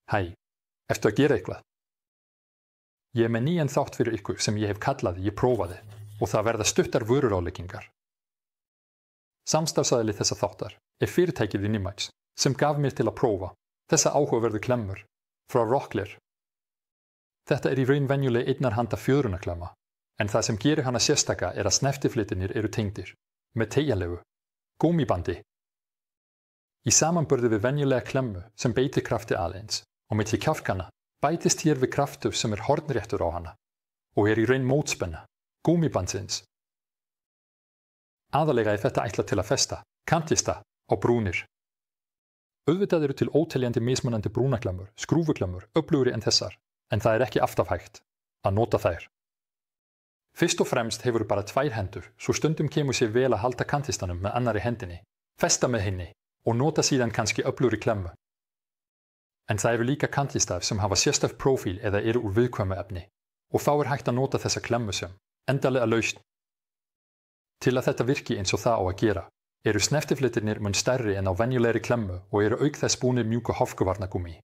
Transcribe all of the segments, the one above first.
Hæ, ertu að gera eitthvað? Ég er með nýjan þátt fyrir ykkur sem ég hef kallað Ég prófaði og það verða stuttar vöruráðleggingar. Samstarfsaðili þessa þáttar er fyrirtækið Inimax sem gaf mér til að prófa þessa áhugaverðu klemmur frá Rockler. Þetta er í raun venjuleg einnarhanda fjöðrunarklemma en það sem gerir hana sérstaka er að sneftiflitirnir eru tengdir með teygjanlegu gúmmíbandi. Í samanburði við venjulega klemmu sem beitir krafti aðeins og milli kjálkanna bætist hér við kraftur sem er hornréttur á hana og er í raun mótspenna gúmmíbandsins. Aðalega er þetta ætlað til að festa kantista á brúnir. Auðvitað eru til óteljandi mismunandi brúnaklemmur, skrúfuklemmur, öflugri en þessar, en það er ekki alltaf hægt að nota þær. Fyrst og fremst hefur bara 2 hendur, svo stundum kemur sér vel að halda kantistanum með annari hendinni, festa með henni og nota síðan kannski öflugri klemmu. En það eru líka kantistaf sem hafa sérstakt prófíl eða eru úr viðkvæmu efni og þá er hægt að nota þessa klemmu sem endanlega lausn. Til að þetta virki eins og það á að gera, eru sneftiflitirnir mun stærri en á venjulegri klemmu og eru auk þess búnir mjúku hálfkuvarnagúmmí,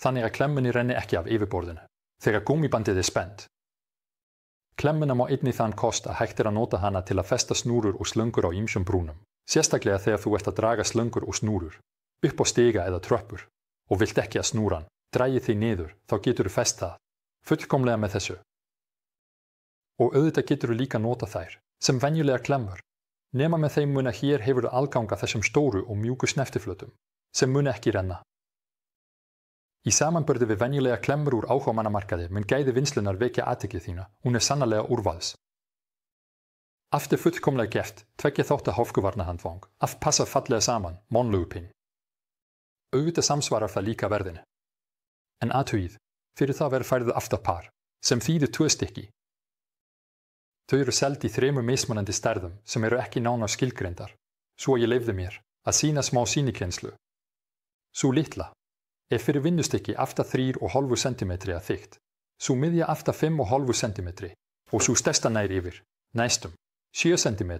þannig að klemmunni renni ekki af yfirborðinu þegar gúmmíbandið er spennt. Klemmuna má einnig þann kost að hægt er að nota hana til að festa snúrur og slöngur á ýmsum brúnum, sérstaklega þegar þú ert að draga slöngur og snúrur upp á stiga eða tröppur og vilt ekki að snúran dragi þig niður, þá getur þú fest það fullkomlega með þessu. Og auðvitað getur þú líka nota þær sem venjulega klemmur, nema með þeim mun að hér hefur þú aðgang að þessum stóru og mjúku sneftiflötum sem mun ekki renna. Í samanburði við venjulega klemmur úr áhugamannamarkaði mun gæði vinslunar vekja athygli þína, hún er sannarlega úrvalds. Allt er fullkomlega gert, 2 þátta hálfkuvarnahandfang, allt passar fallega saman, monlugupinn. Auðvitað samsvarar það líka verðinu. En athugið, fyrir það verður færið aftarpar, sem þýðir 2 stykki. Þau eru seld í 3 mismunandi stærðum sem eru ekki nánar skilgreindar, svo ég leyfði mér að sýna smá sýnikenslu. Sú litla er fyrir vinnustykki aftar 3,5 cm að þykkt, sú miðja aftar 5,5 cm og sú stærsta nær yfir, næstum 7 cm.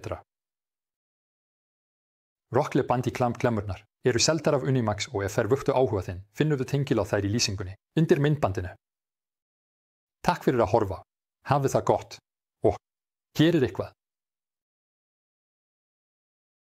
Rockler bandiklamklemurnar eru seldar af Inimax og ef þær vöktu áhuga þinn finnur þú tengil á þær í lýsingunni undir myndbandinu. Takk fyrir að horfa, hafið það gott og gerið eitthvað.